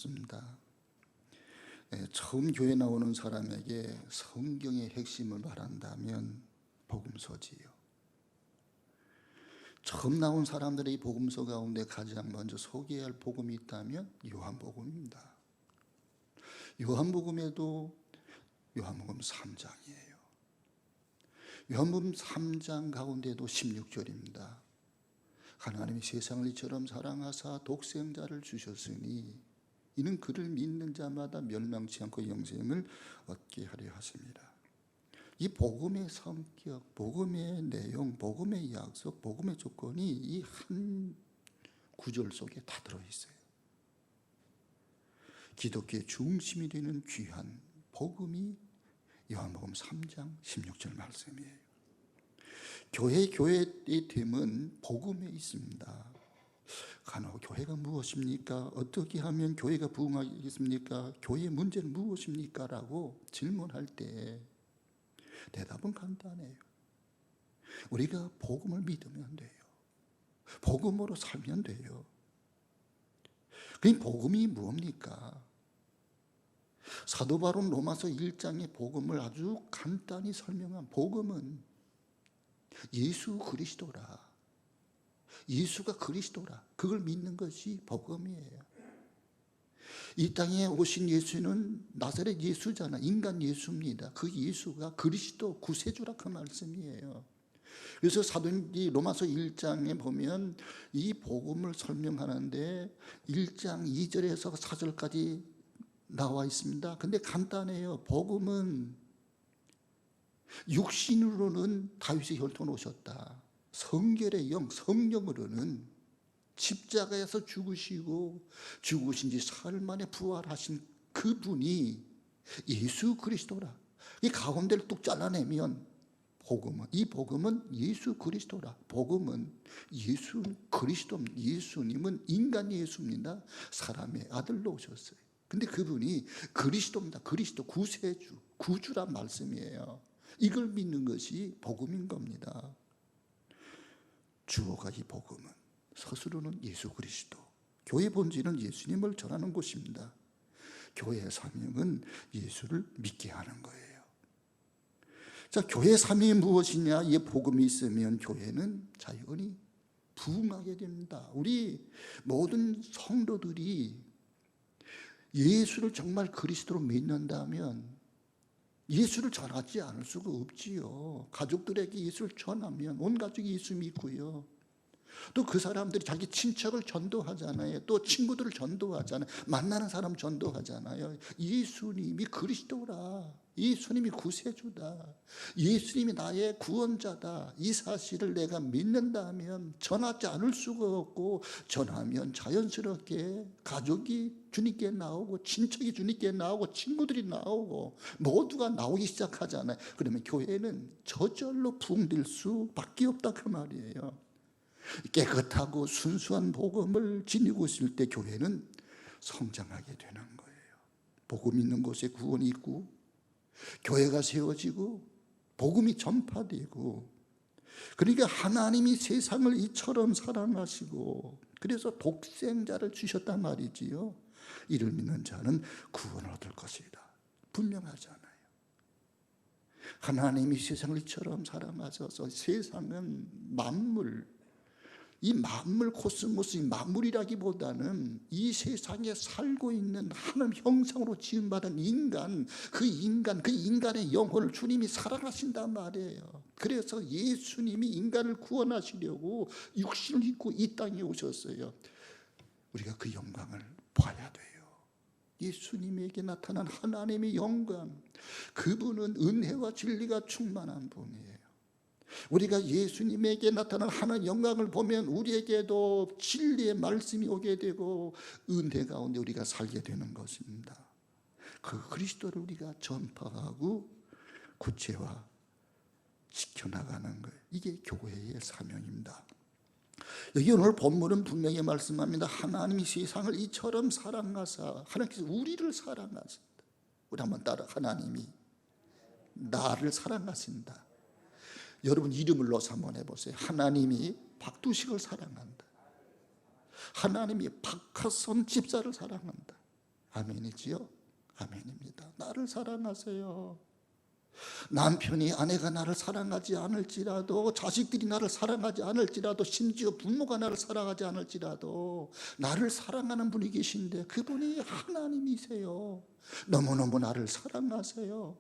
습니다. 처음 교회 나오는 사람에게 성경의 핵심을 말한다면 복음서지요. 처음 나온 사람들의 복음서 가운데 가장 먼저 소개할 복음이 있다면 요한복음입니다. 요한복음에도 요한복음 3장이에요. 요한복음 3장 가운데도 16절입니다. 하나님이 세상을 이처럼 사랑하사 독생자를 주셨으니 이는 그를 믿는 자마다 멸망치 않고 영생을 얻게 하려 하십니다. 이 복음의 성격, 복음의 내용, 복음의 약속, 복음의 조건이 이 한 구절 속에 다 들어있어요. 기독교의 중심이 되는 귀한 복음이 요한복음 3장 16절 말씀이에요. 교회의 됨은 복음에 있습니다. 간혹 교회가 무엇입니까? 어떻게 하면 교회가 부흥하겠습니까? 교회의 문제는 무엇입니까? 라고 질문할 때 대답은 간단해요. 우리가 복음을 믿으면 돼요. 복음으로 살면 돼요. 그 복음이 뭡니까? 사도 바울 로마서 1장의 복음을 아주 간단히 설명한 복음은 예수 그리스도라. 예수가 그리스도라. 그걸 믿는 것이 복음이에요. 이 땅에 오신 예수는 나사렛 예수잖아. 인간 예수입니다. 그 예수가 그리스도 구세주라 그 말씀이에요. 그래서 사도행전 로마서 1장에 보면 이 복음을 설명하는데 1장 2절에서 4절까지 나와 있습니다. 근데 간단해요. 복음은 육신으로는 다윗의 혈통으로 오셨다. 성결의 영, 성령으로는 십자가에서 죽으시고 죽으신 지 사흘 만에 부활하신 그분이 예수 그리스도라. 이 가운데를 뚝 잘라내면 복음은, 이 복음은 예수 그리스도라. 복음은 예수 그리스도, 예수님은 인간 예수입니다. 사람의 아들로 오셨어요. 근데 그분이 그리스도입니다. 그리스도 구세주, 구주란 말씀이에요. 이걸 믿는 것이 복음인 겁니다. 주어가 이 복음은 스스로는 예수 그리스도, 교회 본질은 예수님을 전하는 곳입니다. 교회의 사명은 예수를 믿게 하는 거예요. 자, 교회의 사명이 무엇이냐? 이 복음이 있으면 교회는 자연히 부흥하게 됩니다. 우리 모든 성도들이 예수를 정말 그리스도로 믿는다면 예수를 전하지 않을 수가 없지요. 가족들에게 예수를 전하면 온 가족이 예수 믿고요. 또 그 사람들이 자기 친척을 전도하잖아요. 또 친구들을 전도하잖아요. 만나는 사람 전도하잖아요. 예수님이 그리스도라. 예수님이 구세주다. 예수님이 나의 구원자다. 이 사실을 내가 믿는다면 전하지 않을 수가 없고, 전하면 자연스럽게 가족이 주님께 나오고 친척이 주님께 나오고 친구들이 나오고 모두가 나오기 시작하잖아요. 그러면 교회는 저절로 부흥될 수밖에 없다 그 말이에요. 깨끗하고 순수한 복음을 지니고 있을 때 교회는 성장하게 되는 거예요. 복음 있는 곳에 구원이 있고 교회가 세워지고 복음이 전파되고, 그러니까 하나님이 세상을 이처럼 사랑하시고 그래서 독생자를 주셨단 말이지요. 이를 믿는 자는 구원을 얻을 것이다. 분명하잖아요. 하나님이 세상을 이처럼 사랑하셔서 세상은 만물, 이 만물 코스모스, 이 만물이라기보다는 이 세상에 살고 있는 하나님 형상으로 지음받은 인간, 그 인간의 영혼을 주님이 사랑하신단 말이에요. 그래서 예수님이 인간을 구원하시려고 육신을 입고 이 땅에 오셨어요. 우리가 그 영광을 봐야 돼요. 예수님에게 나타난 하나님의 영광, 그분은 은혜와 진리가 충만한 분이에요. 우리가 예수님에게 나타난 하나님의 영광을 보면 우리에게도 진리의 말씀이 오게 되고 은혜 가운데 우리가 살게 되는 것입니다. 그 그리스도를 우리가 전파하고 구체화 시켜나가는 거예요. 이게 교회의 사명입니다. 여기 오늘 본문은 분명히 말씀합니다. 하나님이 세상을 이처럼 사랑하사, 하나님께서 우리를 사랑하신다. 우리 한번 따라, 하나님이 나를 사랑하신다. 여러분 이름을 넣어서 한번 해보세요. 하나님이 박두식을 사랑한다. 하나님이 박하선 집사를 사랑한다. 아멘이지요? 아멘입니다. 나를 사랑하세요. 남편이 아내가 나를 사랑하지 않을지라도, 자식들이 나를 사랑하지 않을지라도, 심지어 부모가 나를 사랑하지 않을지라도 나를 사랑하는 분이 계신데 그분이 하나님이세요. 너무너무 나를 사랑하세요.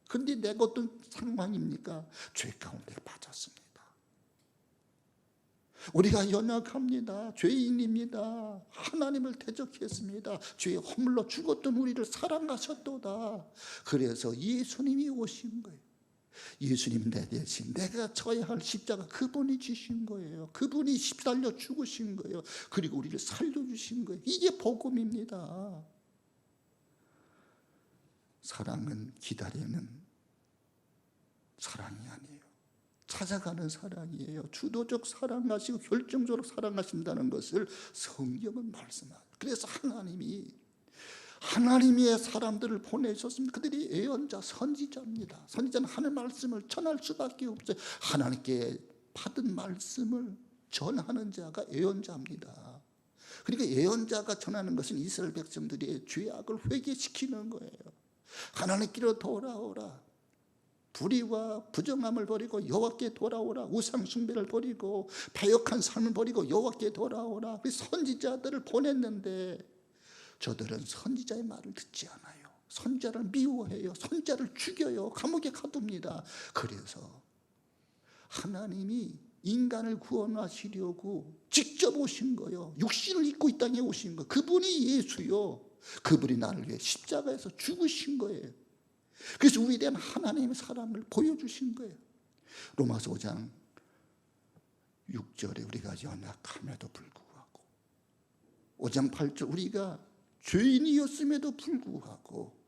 근데 내가 어떤 상황입니까? 죄 가운데 빠졌습니다. 우리가 연약합니다. 죄인입니다. 하나님을 대적했습니다. 죄에 허물러 죽었던 우리를 사랑하셨도다. 그래서 예수님이 오신 거예요. 예수님 내 대신 내가 져야 할 십자가 그분이 지신 거예요. 그분이 십달려 죽으신 거예요. 그리고 우리를 살려주신 거예요. 이게 복음입니다. 사랑은 기다리는 사랑이 아니에요. 찾아가는 사랑이에요. 주도적 사랑하시고 결정적으로 사랑하신다는 것을 성경은 말씀합니다. 그래서 하나님의 사람들을 보내셨습니다. 그들이 예언자, 선지자입니다. 선지자는 하나님의 말씀을 전할 수밖에 없어요. 하나님께 받은 말씀을 전하는 자가 예언자입니다. 그러니까 예언자가 전하는 것은 이스라엘 백성들의 죄악을 회개시키는 거예요. 하나님께로 돌아오라. 불의와 부정함을 버리고 여호와께 돌아오라. 우상 숭배를 버리고 패역한 삶을 버리고 여호와께 돌아오라. 선지자들을 보냈는데 저들은 선지자의 말을 듣지 않아요. 선지자를 미워해요. 선지자를 죽여요. 감옥에 가둡니다. 그래서 하나님이 인간을 구원하시려고 직접 오신 거예요. 육신을 입고 이 땅에 오신 거예요. 그분이 예수요. 그분이 나를 위해 십자가에서 죽으신 거예요. 그래서 우리에 대한 하나님의 사랑을 보여주신 거예요. 로마서 5장 6절에 우리가 연약함에도 불구하고, 5장 8절 우리가 죄인이었음에도 불구하고,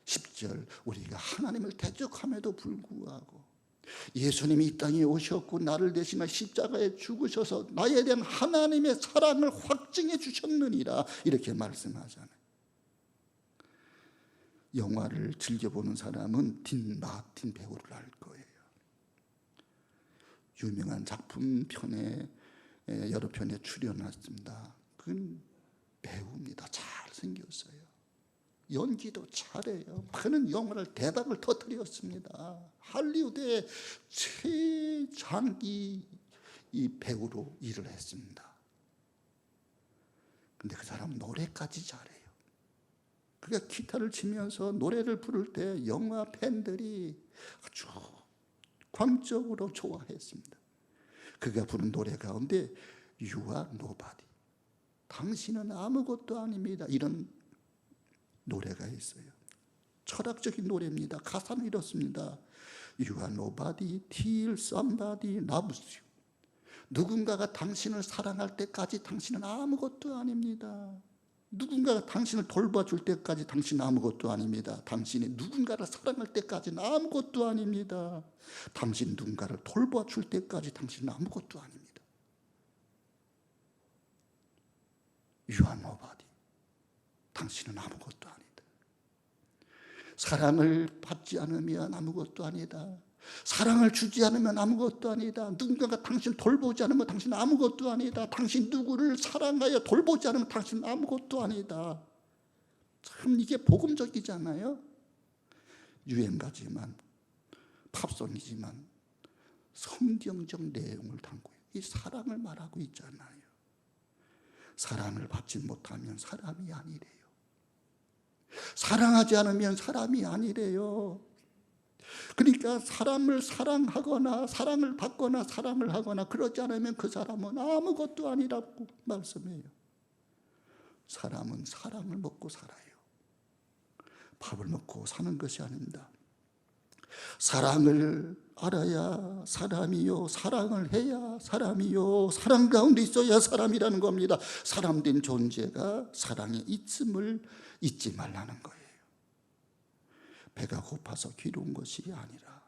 10절 우리가 하나님을 대적함에도 불구하고 예수님이 이 땅에 오셨고 나를 대신해 십자가에 죽으셔서 나에 대한 하나님의 사랑을 확증해 주셨느니라, 이렇게 말씀하잖아요. 영화를 즐겨보는 사람은 딘 마틴 배우를 알 거예요. 유명한 작품 편에 여러 편에 출연했습니다. 그는 배우입니다. 잘생겼어요. 연기도 잘해요. 그는 영화를 대박을 터뜨렸습니다. 할리우드의 최장기 이 배우로 일을 했습니다. 근데 그 사람은 노래까지 잘해요. 그가 기타를 치면서 노래를 부를 때 영화 팬들이 아주 광적으로 좋아했습니다. 그가 부른 노래 가운데 You are nobody, 당신은 아무것도 아닙니다, 이런 노래가 있어요. 철학적인 노래입니다. 가사는 이렇습니다. You are nobody till somebody loves you. 누군가가 당신을 사랑할 때까지 당신은 아무것도 아닙니다. 누군가가 당신을 돌봐줄 때까지 당신은 아무것도 아닙니다. 당신이 누군가를 사랑할 때까지는 아무것도 아닙니다. 당신 누군가를 돌봐줄 때까지 당신은 아무것도 아닙니다. You are nobody, 당신은 아무것도 아니다. 사랑을 받지 않으면 아무것도 아니다. 사랑을 주지 않으면 아무것도 아니다. 누군가가 당신을 돌보지 않으면 당신은 아무것도 아니다. 당신 누구를 사랑하여 돌보지 않으면 당신은 아무것도 아니다. 참 이게 복음적이잖아요. 유행가지만, 팝송이지만 성경적 내용을 담고 이 사랑을 말하고 있잖아요. 사랑을 받지 못하면 사람이 아니래요. 사랑하지 않으면 사람이 아니래요. 그러니까 사람을 사랑하거나 사랑을 받거나 사랑을 하거나 그러지 않으면 그 사람은 아무것도 아니라고 말씀해요. 사람은 사랑을 먹고 살아요. 밥을 먹고 사는 것이 아닙니다. 사랑을 알아야 사람이요, 사랑을 해야 사람이요, 사랑 가운데 있어야 사람이라는 겁니다. 사람된 존재가 사랑에 있음을 잊지 말라는 거예요. 배가 고파서 괴로운 것이 아니라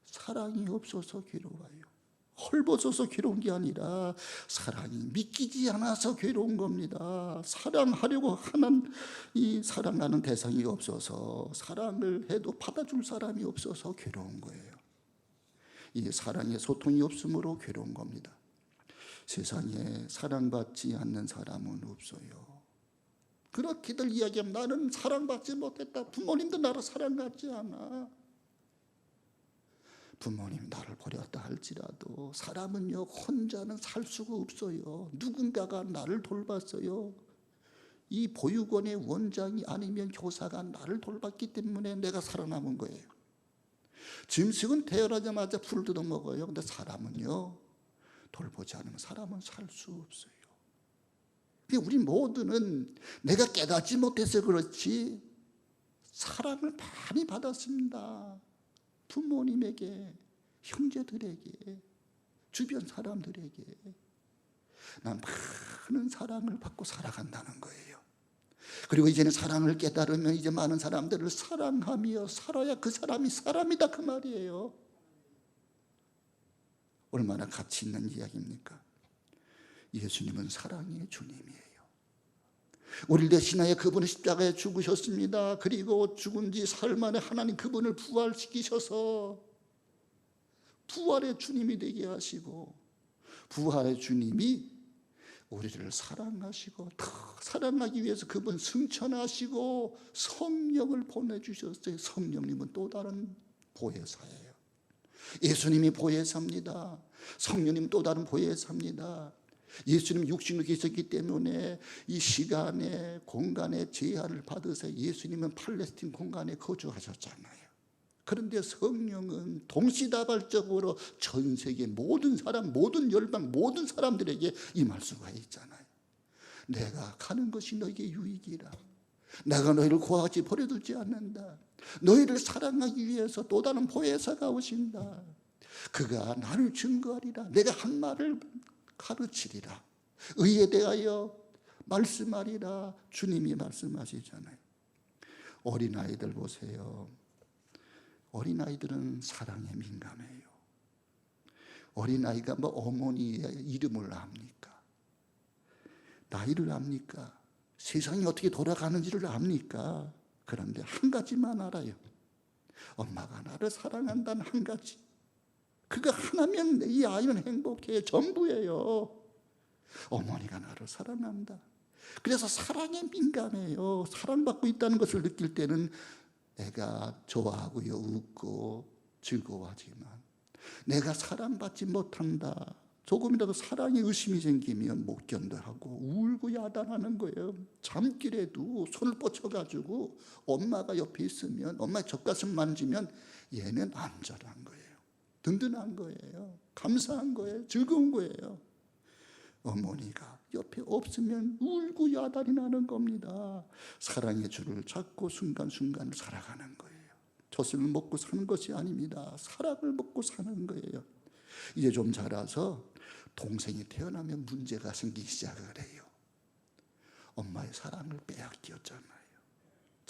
사랑이 없어서 괴로워요. 헐벗어서 괴로운 게 아니라 사랑이 믿기지 않아서 괴로운 겁니다. 사랑하려고 하는 이 사랑하는 대상이 없어서, 사랑을 해도 받아줄 사람이 없어서 괴로운 거예요. 이 사랑의 소통이 없으므로 괴로운 겁니다. 세상에 사랑받지 않는 사람은 없어요. 그렇게들 이야기하면 나는 사랑받지 못했다. 부모님도 나를 사랑하지 않아. 부모님 나를 버렸다 할지라도 사람은요 혼자는 살 수가 없어요. 누군가가 나를 돌봤어요. 이 보육원의 원장이 아니면 교사가 나를 돌봤기 때문에 내가 살아남은 거예요. 짐승은 태어나자마자 풀을 뜯어먹어요. 근데 사람은요 돌보지 않으면 사람은 살 수 없어요. 우리 모두는 내가 깨닫지 못해서 그렇지 사랑을 많이 받았습니다. 부모님에게, 형제들에게, 주변 사람들에게 난 많은 사랑을 받고 살아간다는 거예요. 그리고 이제는 사랑을 깨달으면 이제 많은 사람들을 사랑하며 살아야 그 사람이 사람이다 그 말이에요. 얼마나 가치 있는 이야기입니까? 예수님은 사랑의 주님이에요. 우리를 대신하여 그분은 십자가에 죽으셨습니다. 그리고 죽은 지 사흘 만에 하나님 그분을 부활시키셔서 부활의 주님이 되게 하시고, 부활의 주님이 우리를 사랑하시고 더 사랑하기 위해서 그분 승천하시고 성령을 보내주셨어요. 성령님은 또 다른 보혜사예요. 예수님이 보혜사입니다. 성령님 또 다른 보혜사입니다. 예수님 육신으로 계셨기 때문에 이 시간에 공간에 제한을 받으세요. 예수님은 팔레스틴 공간에 거주하셨잖아요. 그런데 성령은 동시다발적으로 전 세계 모든 사람, 모든 열방, 모든 사람들에게 임할 수가 있잖아요. 내가 가는 것이 너에게 유익이라. 내가 너희를 고아같이 버려두지 않는다. 너희를 사랑하기 위해서 또 다른 보혜사가 오신다. 그가 나를 증거하리라. 내가 한 말을 가르치리라. 의에 대하여 말씀하리라. 주님이 말씀하시잖아요. 어린아이들 보세요. 어린아이들은 사랑에 민감해요. 어린아이가 뭐 어머니의 이름을 압니까? 나이를 압니까? 세상이 어떻게 돌아가는지를 압니까? 그런데 한 가지만 알아요. 엄마가 나를 사랑한다는 한 가지. 그거 하나면 이 아이는 행복해요. 전부예요. 어머니가 나를 사랑한다. 그래서 사랑에 민감해요. 사랑받고 있다는 것을 느낄 때는 애가 좋아하고요, 웃고 즐거워하지만, 내가 사랑받지 못한다, 조금이라도 사랑에 의심이 생기면 못 견뎌하고 울고 야단하는 거예요. 잠길에도 손을 뻗쳐가지고 엄마가 옆에 있으면, 엄마의 젖가슴 만지면 얘는 안전한 거예요. 든든한 거예요. 감사한 거예요. 즐거운 거예요. 어머니가 옆에 없으면 울고 야단이 나는 겁니다. 사랑의 줄을 잡고 순간순간을 살아가는 거예요. 젖을 먹고 사는 것이 아닙니다. 사랑을 먹고 사는 거예요. 이제 좀 자라서 동생이 태어나면 문제가 생기기 시작을 해요. 엄마의 사랑을 빼앗겼잖아요.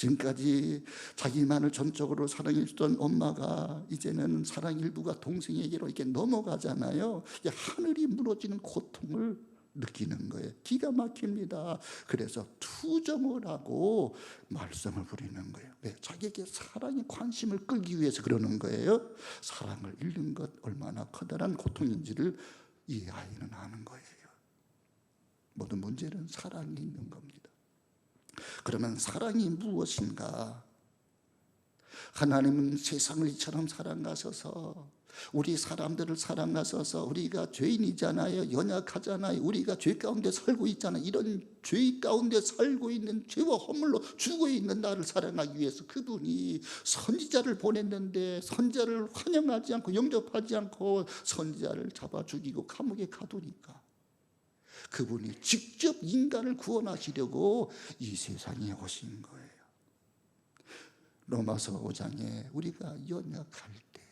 지금까지 자기만을 전적으로 사랑해 주던 엄마가 이제는 사랑 일부가 동생에게로 이렇게 넘어가잖아요. 하늘이 무너지는 고통을 느끼는 거예요. 기가 막힙니다. 그래서 투정을 하고 말썽을 부리는 거예요. 왜? 자기에게 사랑의 관심을 끌기 위해서 그러는 거예요. 사랑을 잃는 것 얼마나 커다란 고통인지를 이 아이는 아는 거예요. 모든 문제는 사랑이 있는 겁니다. 그러면 사랑이 무엇인가? 하나님은 세상을 이처럼 사랑하셔서, 우리 사람들을 사랑하셔서, 우리가 죄인이잖아요. 연약하잖아요. 우리가 죄 가운데 살고 있잖아요. 이런 죄 가운데 살고 있는, 죄와 허물로 죽어있는 나를 사랑하기 위해서 그분이 선지자를 보냈는데, 선지자를 환영하지 않고 영접하지 않고 선지자를 잡아 죽이고 감옥에 가두니까 그분이 직접 인간을 구원하시려고 이 세상에 오신 거예요. 로마서 5장에 우리가 연약할 때,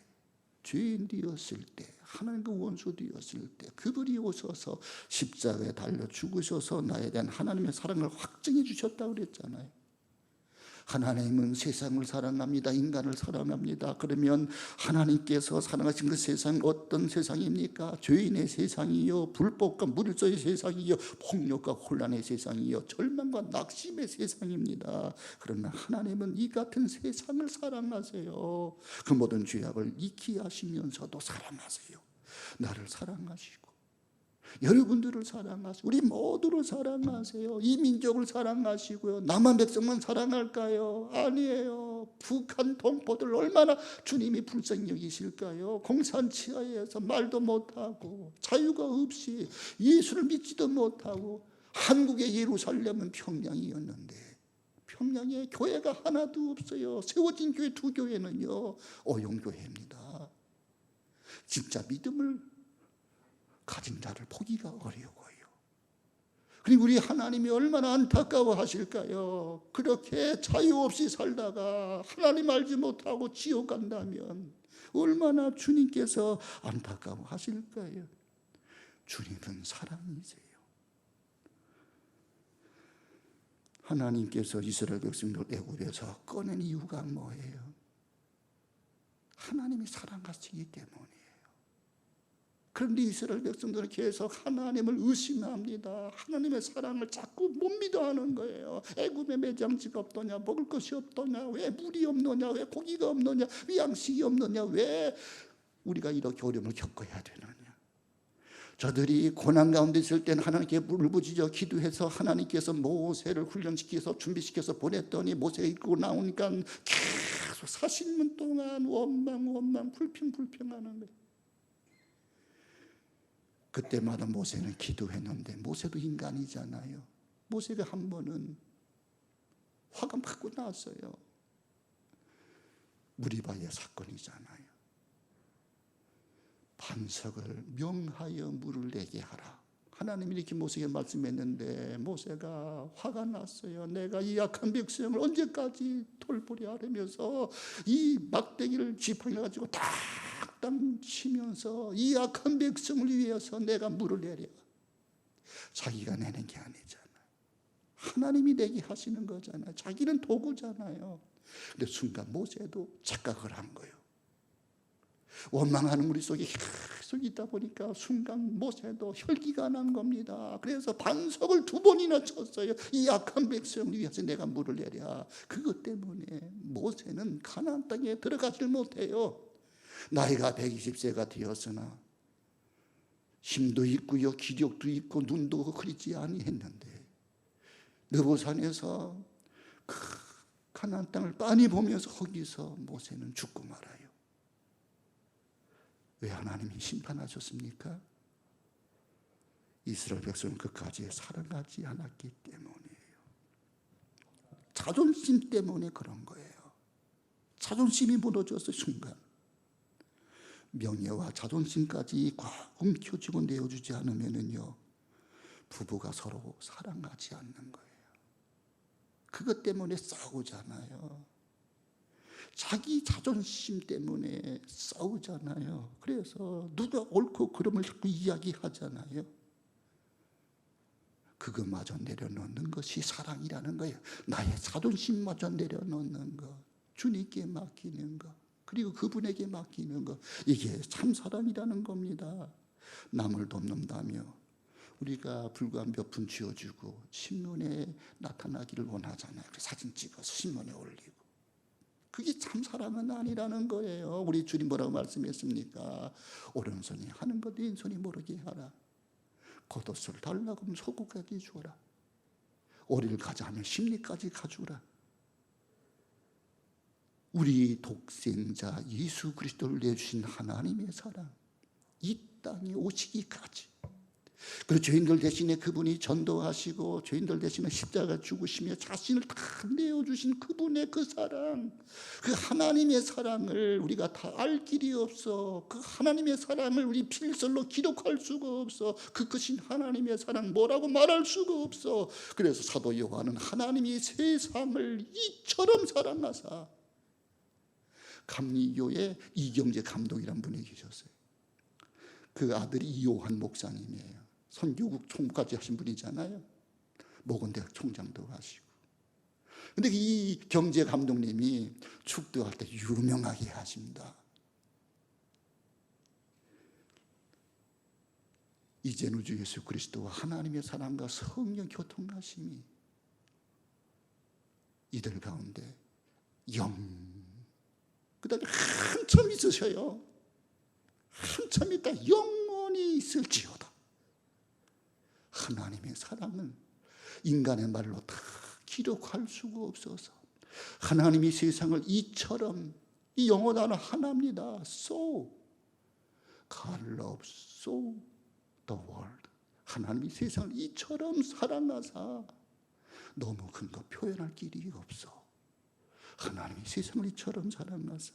죄인 되었을 때, 하나님과 원수 되었을 때 그분이 오셔서 십자가에 달려 죽으셔서 나에 대한 하나님의 사랑을 확증해 주셨다고 그랬잖아요. 하나님은 세상을 사랑합니다. 인간을 사랑합니다. 그러면 하나님께서 사랑하신 그 세상은 어떤 세상입니까? 죄인의 세상이요, 불법과 물질의 세상이요, 폭력과 혼란의 세상이요, 절망과 낙심의 세상입니다. 그러나 하나님은 이 같은 세상을 사랑하세요. 그 모든 죄악을 익히 하시면서도 사랑하세요. 나를 사랑하시고 여러분들을 사랑하시고 우리 모두를 사랑하세요. 이 민족을 사랑하시고요. 남한 백성만 사랑할까요? 아니에요. 북한 동포들 얼마나 주님이 불쌍히 여기실까요? 공산치하에서 말도 못하고 자유가 없이 예수를 믿지도 못하고 한국의 예루살렘은 평양이었는데 평양에 교회가 하나도 없어요. 세워진 교회 2교회는요 오용교회입니다. 진짜 믿음을 가진 자를 보기가 어려워요. 그리고 우리 하나님이 얼마나 안타까워 하실까요? 그렇게 자유 없이 살다가 하나님 알지 못하고 지옥 간다면 얼마나 주님께서 안타까워 하실까요? 주님은 사랑이세요. 하나님께서 이스라엘 백성들 애굽에서 꺼낸 이유가 뭐예요? 하나님이 사랑하시기 때문이에요. 그런데 이스라엘 백성들은 계속 하나님을 의심합니다. 하나님의 사랑을 자꾸 못 믿어하는 거예요. 애굽에 매장지가 없더냐, 먹을 것이 없더냐, 왜 물이 없느냐, 왜 고기가 없느냐, 왜 양식이 없느냐, 왜 우리가 이렇게 어려움을 겪어야 되느냐. 저들이 고난 가운데 있을 때는 하나님께 울부짖어 기도해서 하나님께서 모세를 훈련시켜서 준비시켜서 보냈더니 모세가 이끌고 나오니까 계속 40년 동안 원망 불평하는 거예요. 그때마다 모세는 기도했는데 모세도 인간이잖아요. 모세가 한 번은 화가 막 났어요. 무리바의 사건이잖아요. 반석을 명하여 물을 내게 하라. 하나님이 이렇게 모세에게 말씀했는데 모세가 화가 났어요. 내가 이 약한 백성을 언제까지 돌보려 하면서 이 막대기를 지팡이를 가지고 딱딱 치면서 이 약한 백성을 위해서 내가 물을 내려. 자기가 내는 게 아니잖아요. 하나님이 내게 하시는 거잖아요. 자기는 도구잖아요. 근데 순간 모세도 착각을 한 거예요. 원망하는 머릿속에 계속 있다 보니까 순간 모세도 혈기가 난 겁니다. 그래서 반석을 2번이나 쳤어요. 이 약한 백성을 위해서 내가 물을 내랴. 그것 때문에 모세는 가나안 땅에 들어가질 못해요. 나이가 120세가 되었으나 힘도 있고요, 기력도 있고 눈도 흐리지 아니했는데 느보산에서 그 가나안 땅을 빤히 보면서 거기서 모세는 죽고 말아요. 왜 하나님이 심판하셨습니까? 이스라엘 백성을 끝까지 사랑하지 않았기 때문이에요. 자존심 때문에 그런 거예요. 자존심이 무너졌어요. 순간 명예와 자존심까지 꽉 움켜쥐고 내어주지 않으면요 부부가 서로 사랑하지 않는 거예요. 그것 때문에 싸우잖아요. 자기 자존심 때문에 싸우잖아요. 그래서 누가 옳고 그름을 자꾸 이야기하잖아요. 그것마저 내려놓는 것이 사랑이라는 거예요. 나의 자존심마저 내려놓는 것, 주님께 맡기는 것, 그리고 그분에게 맡기는 것, 이게 참 사랑이라는 겁니다. 남을 돕는다며 우리가 불과 몇 푼 쥐어주고 신문에 나타나기를 원하잖아요. 사진 찍어서 신문에 올리고. 그게 참 사랑은 아니라는 거예요. 우리 주님 뭐라고 말씀했습니까? 오른손이 하는 것 왼손이 모르게 하라. 겉옷을 달라고 하면 속옷까지 주어라. 오리를 가자면 심리까지 가주라. 우리 독생자 예수 그리스도를 내주신 하나님의 사랑, 이 땅에 오시기까지, 그리고 죄인들 대신에 그분이 전도하시고 죄인들 대신에 십자가 죽으시며 자신을 다 내어주신 그분의 그 사랑, 그 하나님의 사랑을 우리가 다 알 길이 없어. 그 하나님의 사랑을 우리 필설로 기록할 수가 없어. 그 크신 하나님의 사랑 뭐라고 말할 수가 없어. 그래서 사도 요한은 하나님이 세상을 이처럼 사랑하사, 감리교의 이경재 감독이란 분이 계셨어요. 그 아들이 이요한 목사님이에요. 선교국 총무까지 하신 분이잖아요. 모건대학 총장도 하시고. 근데 이 경제 감독님이 축도할 때 유명하게 하십니다. 이제는 주 예수 그리스도와 하나님의 사랑과 성령 교통하심이 이들 가운데 그 다음에 한참 있으셔요. 한참 있다 영원히 있을지어다. 하나님의 사랑은 인간의 말로 다 기록할 수가 없어서 하나님이 세상을 이처럼, 이 영어 단어 하나입니다. So God loves so the world. 하나님이 세상을 이처럼 사랑하사 너무 큰 거 표현할 길이 없어. 하나님이 세상을 이처럼 사랑하사.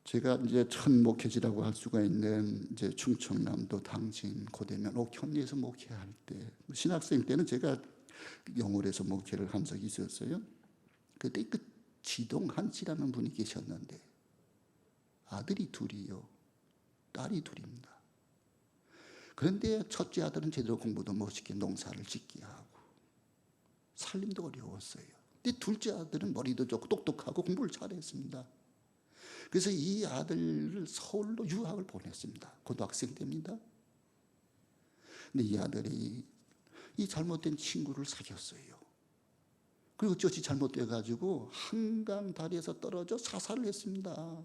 제가 이제 첫 목회지라고 할 수가 있는 이제 충청남도 당진 고대면 옥현리에서 목회할 때, 신학생 때는 제가 영월에서 목회를 한 적이 있었어요. 그때 그 지동한 씨라는 분이 계셨는데 아들이 둘이요, 딸이 둘입니다. 그런데 첫째 아들은 제대로 공부도 멋있게 농사를 짓게 하고 살림도 어려웠어요. 근데 둘째 아들은 머리도 좋고 똑똑하고 공부를 잘했습니다. 그래서 이 아들을 서울로 유학을 보냈습니다. 고등학생 때입니다. 근데 이 아들이 이 잘못된 친구를 사귀었어요. 그리고 어찌 잘못돼가지고 한강 다리에서 떨어져 사살을 했습니다.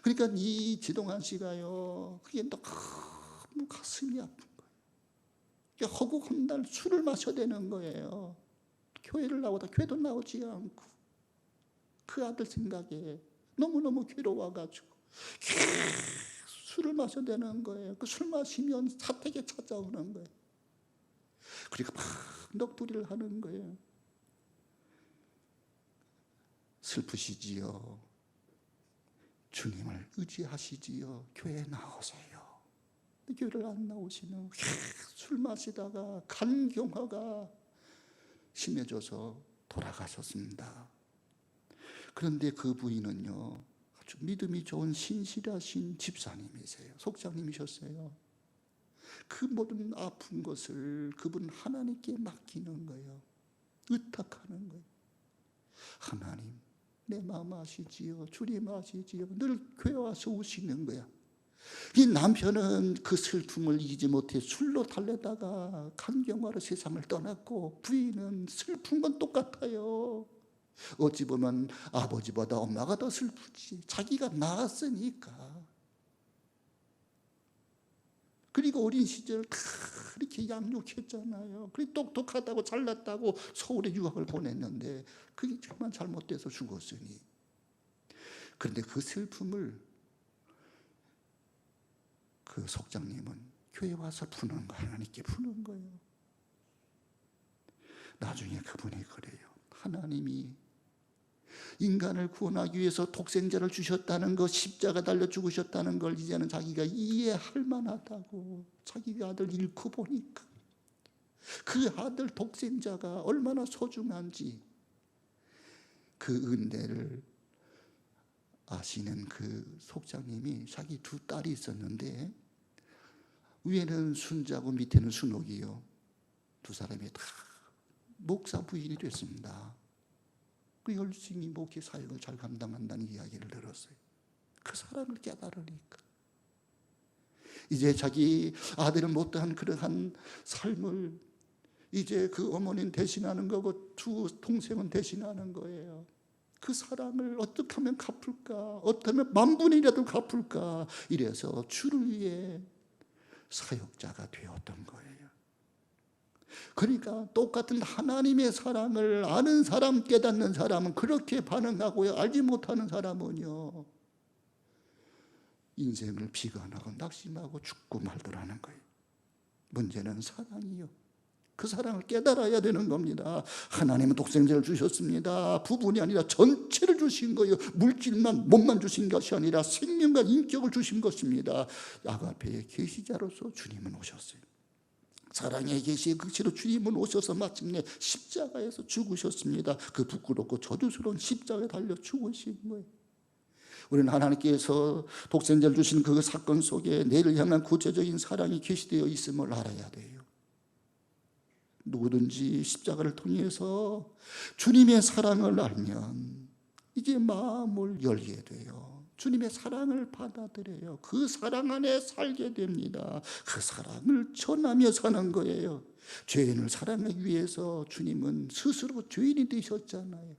그러니까 이 지동한 씨가요, 그게 너무 가슴이 아픈 거예요. 허구한 날 술을 마셔야 되는 거예요. 교회를 나오다 교회도 나오지 않고 그 아들 생각에 너무너무 괴로워가지고 술을 마셔야 되는 거예요. 그 술 마시면 사택에 찾아오는 거예요. 그리고 막 넋두리를 하는 거예요. 슬프시지요. 주님을 의지하시지요. 교회에 나오세요. 교회를 안 나오시는, 술 마시다가 간경화가 심해져서 돌아가셨습니다. 그런데 그 부인은요, 아주 믿음이 좋은 신실하신 집사님이세요. 속장님이셨어요. 그 모든 아픈 것을 그분 하나님께 맡기는 거예요. 의탁하는 거예요. 하나님, 내 마음 아시지요? 주님 아시지요? 늘 교회 와서 우시는 거야. 이 남편은 그 슬픔을 이기지 못해 술로 달래다가 간경화로 세상을 떠났고, 부인은 슬픈 건 똑같아요. 어찌 보면 아버지보다 엄마가 더 슬프지. 자기가 낳았으니까. 그리고 어린 시절 그렇게 양육했잖아요. 그리고 똑똑하다고 잘났다고 서울에 유학을 보냈는데 그게 정말 잘못돼서 죽었으니. 그런데 그 슬픔을 그 속장님은 교회 와서 푸는 거, 하나님께 푸는 거예요. 나중에 그분이 그래요. 하나님이 인간을 구원하기 위해서 독생자를 주셨다는 것, 십자가 달려 죽으셨다는 걸 이제는 자기가 이해할 만하다고. 자기 아들 잃고 보니까 그 아들 독생자가 얼마나 소중한지 그 은혜를 아시는 그 속장님이 자기 두 딸이 있었는데 위에는 순자고 밑에는 순옥이요. 두 사람이 다 목사 부인이 됐습니다. 그 열심히 목회 사역을 잘 감당한다는 이야기를 들었어요. 그 사랑을 깨달으니까 이제 자기 아들은 못한 그러한 삶을 이제 그 어머니는 대신하는 거고 두 동생은 대신하는 거예요. 그 사랑을 어떻게 하면 갚을까? 어떻게 하면 만분이라도 갚을까? 이래서 주를 위해 사역자가 되었던 거예요. 그러니까 똑같은 하나님의 사랑을 아는 사람, 깨닫는 사람은 그렇게 반응하고요. 알지 못하는 사람은요, 인생을 비관하고 낙심하고 죽고 말더라는 거예요. 문제는 사랑이요. 그 사랑을 깨달아야 되는 겁니다. 하나님은 독생자를 주셨습니다. 부분이 아니라 전체를 주신 거예요. 물질만, 몸만 주신 것이 아니라 생명과 인격을 주신 것입니다. 아가페의 계시자로서 주님은 오셨어요. 사랑의 계시의 극치로 주님은 오셔서 마침내 십자가에서 죽으셨습니다. 그 부끄럽고 저주스러운 십자가에 달려 죽으신 거예요. 우리는 하나님께서 독생자를 주신 그 사건 속에 내를 향한 구체적인 사랑이 계시되어 있음을 알아야 돼요. 누구든지 십자가를 통해서 주님의 사랑을 알면 이제 마음을 열게 돼요. 주님의 사랑을 받아들여요. 그 사랑 안에 살게 됩니다. 그 사랑을 전하며 사는 거예요. 죄인을 사랑하기 위해서 주님은 스스로 죄인이 되셨잖아요.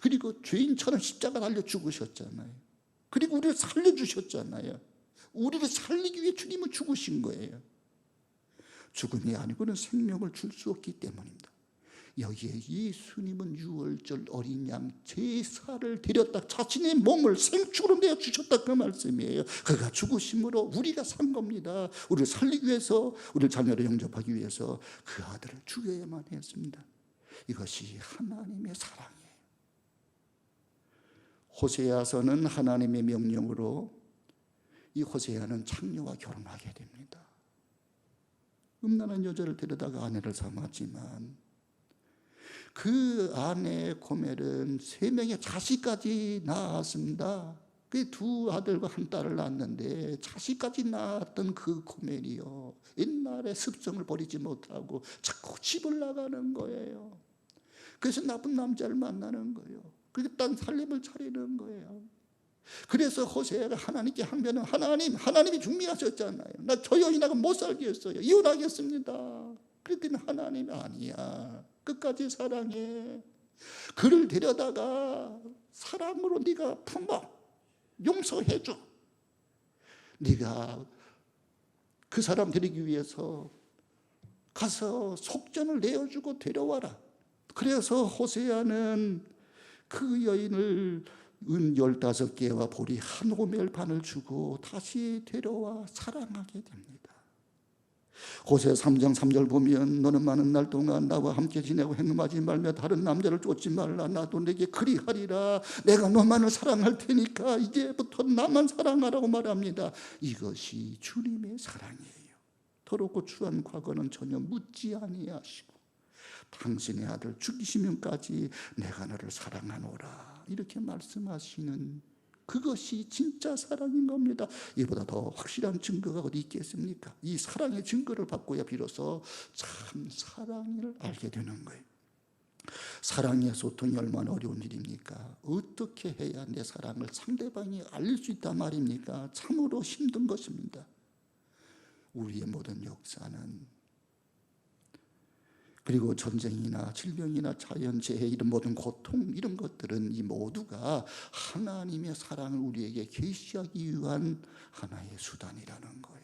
그리고 죄인처럼 십자가 달려 죽으셨잖아요. 그리고 우리를 살려주셨잖아요. 우리를 살리기 위해 주님은 죽으신 거예요. 죽음이 아니고는 생명을 줄 수 없기 때문입니다. 여기에 예수님은 유월절 어린 양 제사를 드렸다. 자신의 몸을 생축으로 내어주셨다, 그 말씀이에요. 그가 죽으심으로 우리가 산 겁니다. 우리를 살리기 위해서, 우리를 자녀로 영접하기 위해서 그 아들을 죽여야만 했습니다. 이것이 하나님의 사랑이에요. 호세아서는 하나님의 명령으로 이 호세아는 창녀와 결혼하게 됩니다. 음란한 여자를 데려다가 아내를 삼았지만 그 아내 고멜은 3명의 자식까지 낳았습니다. 그 2 아들과 1 딸을 낳았는데 자식까지 낳았던 그 고멜이요, 옛날에 습성을 버리지 못하고 자꾸 집을 나가는 거예요. 그래서 나쁜 남자를 만나는 거예요. 그렇게 딴 살림을 차리는 거예요. 그래서 호세아가 하나님께 항변은, 하나님이 중미하셨잖아요. 나 저 여인하고 못 살겠어요. 이혼하겠습니다. 그랬더니 하나님이 아니야, 끝까지 사랑해. 그를 데려다가 사랑으로 네가 품어, 용서해줘. 네가 그 사람 데리기 위해서 가서 속전을 내어주고 데려와라. 그래서 호세아는 그 여인을 은 15개와 보리 1호멜 반을 주고 다시 데려와 사랑하게 됩니다. 호세 3장 3절 보면 너는 많은 날 동안 나와 함께 지내고 행음하지 말며 다른 남자를 쫓지 말라. 나도 내게 그리하리라. 내가 너만을 사랑할 테니까 이제부터 나만 사랑하라고 말합니다. 이것이 주님의 사랑이에요. 더럽고 추한 과거는 전혀 묻지 아니하시고 당신의 아들 죽이시면까지 내가 너를 사랑하노라, 이렇게 말씀하시는 그것이 진짜 사랑인 겁니다. 이보다 더 확실한 증거가 어디 있겠습니까? 이 사랑의 증거를 받고야 비로소 참 사랑을 알게 되는 거예요. 사랑의 소통이 얼마나 어려운 일입니까? 어떻게 해야 내 사랑을 상대방이 알릴 수 있단 말입니까? 참으로 힘든 것입니다. 우리의 모든 역사는, 그리고 전쟁이나 질병이나 자연재해, 이런 모든 고통, 이런 것들은 이 모두가 하나님의 사랑을 우리에게 계시하기 위한 하나의 수단이라는 거예요.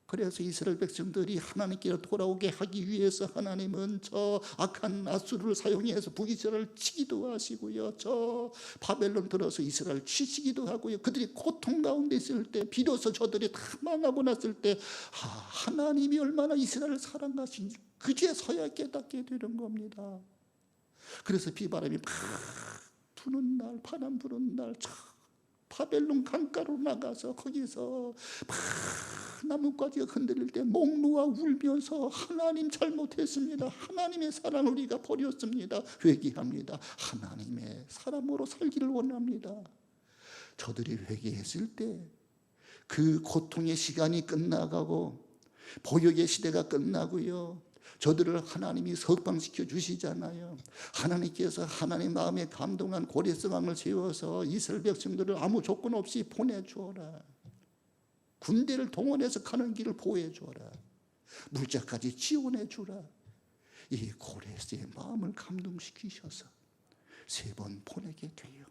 그래서 이스라엘 백성들이 하나님께로 돌아오게 하기 위해서 하나님은 저 악한 아수르를 사용해서 북이스라엘을 치기도 하시고요, 저 바벨론 들어서 이스라엘 치시기도 하고요. 그들이 고통 가운데 있을 때, 비로소 저들이 다 망하고 났을 때 하나님이 얼마나 이스라엘을 사랑하신지 그제서야 깨닫게 되는 겁니다. 그래서 비바람이 막 부는 날, 바람 부는 날, 바벨론 강가로 나가서 거기서 막 나뭇가지가 흔들릴 때 목 놓아 울면서 하나님 잘못했습니다, 하나님의 사랑을 우리가 버렸습니다, 회개합니다, 하나님의 사람으로 살기를 원합니다. 저들이 회개했을 때 그 고통의 시간이 끝나가고 보역의 시대가 끝나고요, 저들을 하나님이 석방시켜 주시잖아요. 하나님께서 하나님 마음에 감동한 고레스왕을 세워서 이스라엘 백성들을 아무 조건 없이 보내주어라. 군대를 동원해서 가는 길을 보호해 주어라. 물자까지 지원해 주라. 이 고레스의 마음을 감동시키셔서 3번 보내게 돼요.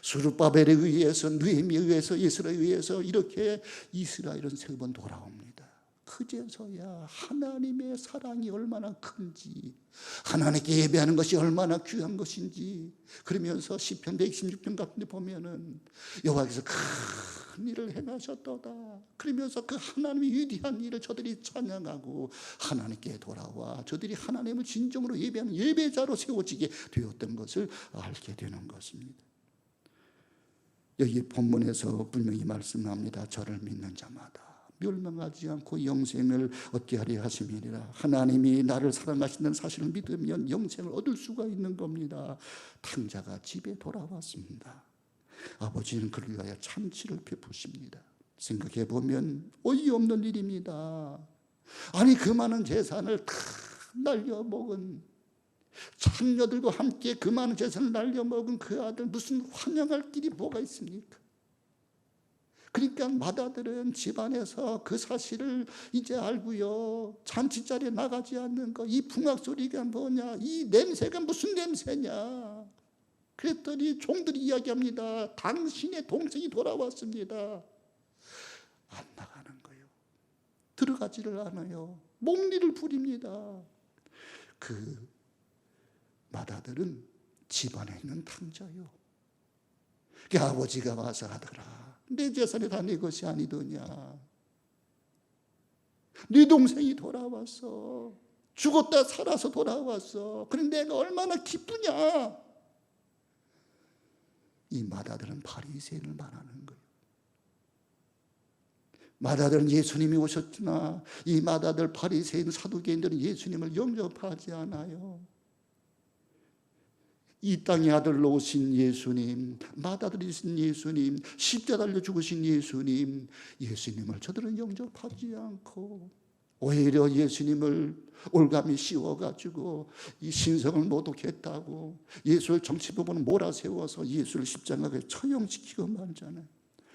수르바벨에 의해서, 느헤미에 의해서, 이스라엘에 의해서 이렇게 이스라엘은 3번 돌아옵니다. 그제서야 하나님의 사랑이 얼마나 큰지, 하나님께 예배하는 것이 얼마나 귀한 것인지, 그러면서 시편 116편 같은 데 보면은 여호와께서 큰 일을 행하셨도다, 그러면서 그 하나님의 위대한 일을 저들이 찬양하고 하나님께 돌아와 저들이 하나님을 진정으로 예배하는 예배자로 세워지게 되었던 것을 알게 되는 것입니다. 여기 본문에서 분명히 말씀합니다. 저를 믿는 자마다 멸망하지 않고 영생을 얻게 하려 하심이니라. 하나님이 나를 사랑하시는 사실을 믿으면 영생을 얻을 수가 있는 겁니다. 탕자가 집에 돌아왔습니다. 아버지는 그를 위하여 참치를 베푸십니다. 생각해 보면 어이없는 일입니다. 아니 그 많은 재산을 다 날려먹은, 창녀들과 함께 그 많은 재산을 날려먹은 그 아들, 무슨 환영할 길이 뭐가 있습니까? 그러니까 맏아들은 집안에서 그 사실을 이제 알고요, 잔치자리에 나가지 않는 거, 이 붕악 소리가 뭐냐, 이 냄새가 무슨 냄새냐. 그랬더니 종들이 이야기합니다. 당신의 동생이 돌아왔습니다. 안 나가는 거예요. 들어가지를 않아요. 목리를 부립니다. 그 마다들은 집안에 있는 탕자요. 그 아버지가 와서 하더라. 내 재산이 다 내 것이 아니더냐. 네 동생이 돌아왔어. 죽었다 살아서 돌아왔어. 그런데 내가 얼마나 기쁘냐. 이 마다들은 바리새인을 말하는 거예요. 마다들은 예수님이 오셨으나 이 마다들 바리새인 사두개인들은 예수님을 영접하지 않아요. 이 땅의 아들로 오신 예수님, 마다들이신 예수님, 십자가 달려 죽으신 예수님, 예수님을 저들은 영접하지 않고 오히려 예수님을 올가미 씌워가지고 이 신성을 모독했다고 예수를 정치부분을 몰아세워서 예수를 십자가에 처형시키고 말잖아요.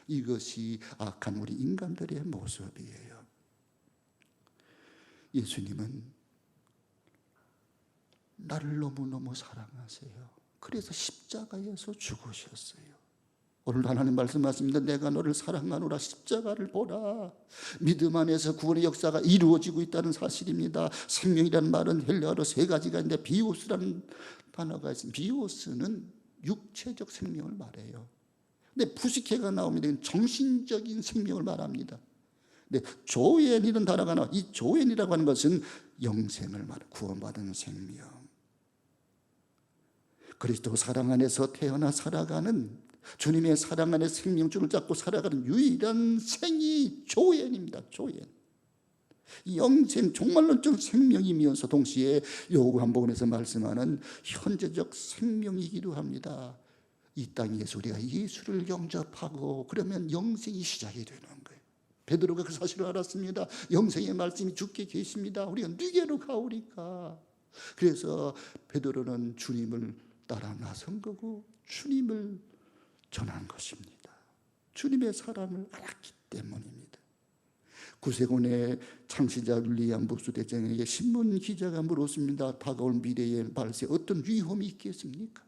이것이 악한 우리 인간들의 모습이에요. 예수님은 나를 너무너무 사랑하세요. 그래서 십자가에서 죽으셨어요. 오늘 하나님 말씀하십니다. 내가 너를 사랑하노라. 십자가를 보라. 믿음 안에서 구원의 역사가 이루어지고 있다는 사실입니다. 생명이라는 말은 헬라어로 세 가지가 있는데 비오스라는 단어가 있습니다. 비오스는 육체적 생명을 말해요. 근데 부식해가 나옵니다. 정신적인 생명을 말합니다. 근데 조엔이라는 단어가 나와. 이 조엔이라고 하는 것은 영생을 말해요. 구원받은 생명. 그리스도 사랑 안에서 태어나 살아가는 주님의 사랑 안에 생명줄을 잡고 살아가는 유일한 생이 조엔입니다. 조엔. 영생, 종말론적 생명이면서 동시에 요한복음에서 말씀하는 현재적 생명이기도 합니다. 이 땅에서 우리가 예수를 영접하고 그러면 영생이 시작이 되는 거예요. 베드로가 그 사실을 알았습니다. 영생의 말씀이 주께 계십니다. 우리가 누게로 가오리까. 그래서 베드로는 주님을 따라 나선 거고 주님을 전한 것입니다. 주님의 사랑을 알았기 때문입니다. 구세군의 창시자 윌리엄 부스 대장에게 신문 기자가 물었습니다. 다가올 미래의 발세 어떤 위험이 있겠습니까?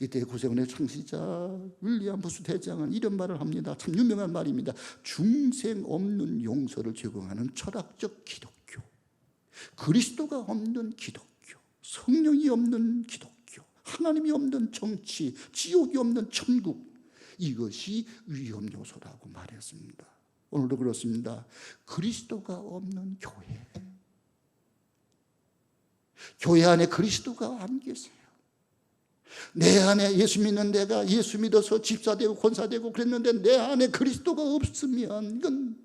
이때 구세군의 창시자 윌리엄 부스 대장은 이런 말을 합니다. 참 유명한 말입니다. 중생 없는 용서를 제공하는 철학적 기독교, 그리스도가 없는 기독교, 성령이 없는 기독교, 하나님이 없는 정치, 지옥이 없는 천국, 이것이 위험 요소라고 말했습니다. 오늘도 그렇습니다. 그리스도가 없는 교회, 교회 안에 그리스도가 안 계세요. 내 안에 예수 믿는 내가 예수 믿어서 집사되고 권사되고 그랬는데 내 안에 그리스도가 없으면 이건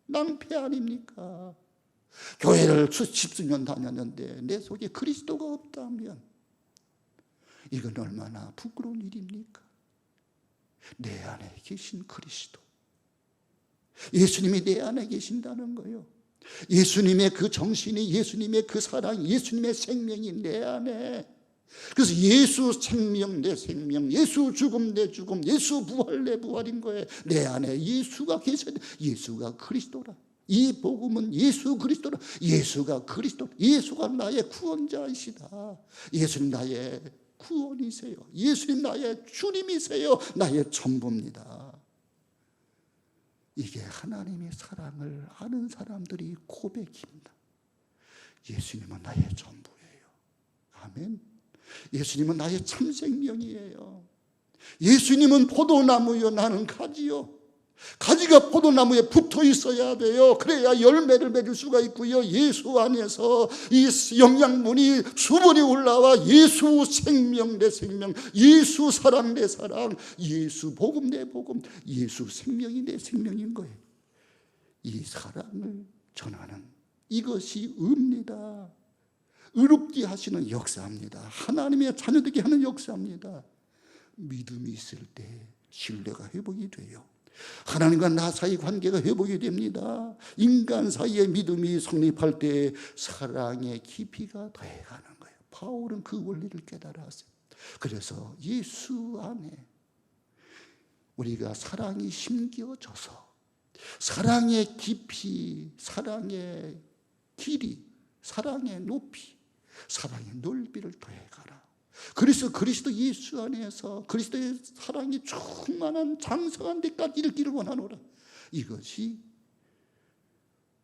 낭패 아닙니까? 교회를 10년 다녔는데 내 속에 그리스도가 없다면 이건 얼마나 부끄러운 일입니까? 내 안에 계신 그리스도, 예수님이 내 안에 계신다는 거예요. 예수님의 그 정신이, 예수님의 그 사랑, 예수님의 생명이 내 안에. 그래서 예수 생명 내 생명, 예수 죽음 내 죽음, 예수 부활 내 부활인 거예요. 내 안에 예수가 계셔야 돼. 예수가 그리스도라. 이 복음은 예수 그리스도라. 예수가 그리스도, 예수가 나의 구원자이시다. 예수님 나의 구원이세요. 예수님 나의 주님이세요. 나의 전부입니다. 이게 하나님의 사랑을 아는 사람들이 고백입니다. 예수님은 나의 전부예요. 아멘. 예수님은 나의 참 생명이에요. 예수님은 포도나무요, 나는 가지요. 가지가 포도나무에 붙어 있어야 돼요. 그래야 열매를 맺을 수가 있고요. 예수 안에서 이 영양분이 수분이 올라와 예수 생명 내 생명, 예수 사랑 내 사랑, 예수 복음 내 복음, 예수 생명이 내 생명인 거예요. 이 사랑을 전하는 이것이 의입니다. 의롭게 하시는 역사입니다. 하나님의 자녀되게 하는 역사입니다. 믿음이 있을 때 신뢰가 회복이 돼요. 하나님과 나 사이 관계가 회복이 됩니다. 인간 사이의 믿음이 성립할 때 사랑의 깊이가 더해가는 거예요. 바울은 그 원리를 깨달았어요. 그래서 예수 안에 우리가 사랑이 심겨져서 사랑의 깊이, 사랑의 길이, 사랑의 높이, 사랑의 넓이를 더해가라. 그래서 그리스도 예수 안에서 그리스도의 사랑이 충만한 장성한 데까지 이르기를 원하노라. 이것이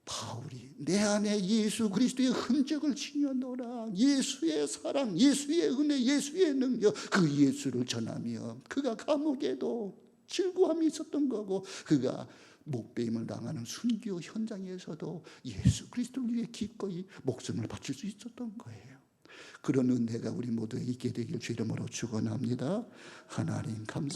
바울이 내 안에 예수 그리스도의 흔적을 지녀노라, 예수의 사랑, 예수의 은혜, 예수의 능력, 그 예수를 전하며 그가 감옥에도 즐거움이 있었던 거고, 그가 목배임을 당하는 순교 현장에서도 예수 그리스도를 위해 기꺼이 목숨을 바칠 수 있었던 거예요. 그런 은혜가 우리 모두에 있게 되길 주 이름으로 축원합니다. 하나님 감사합니다.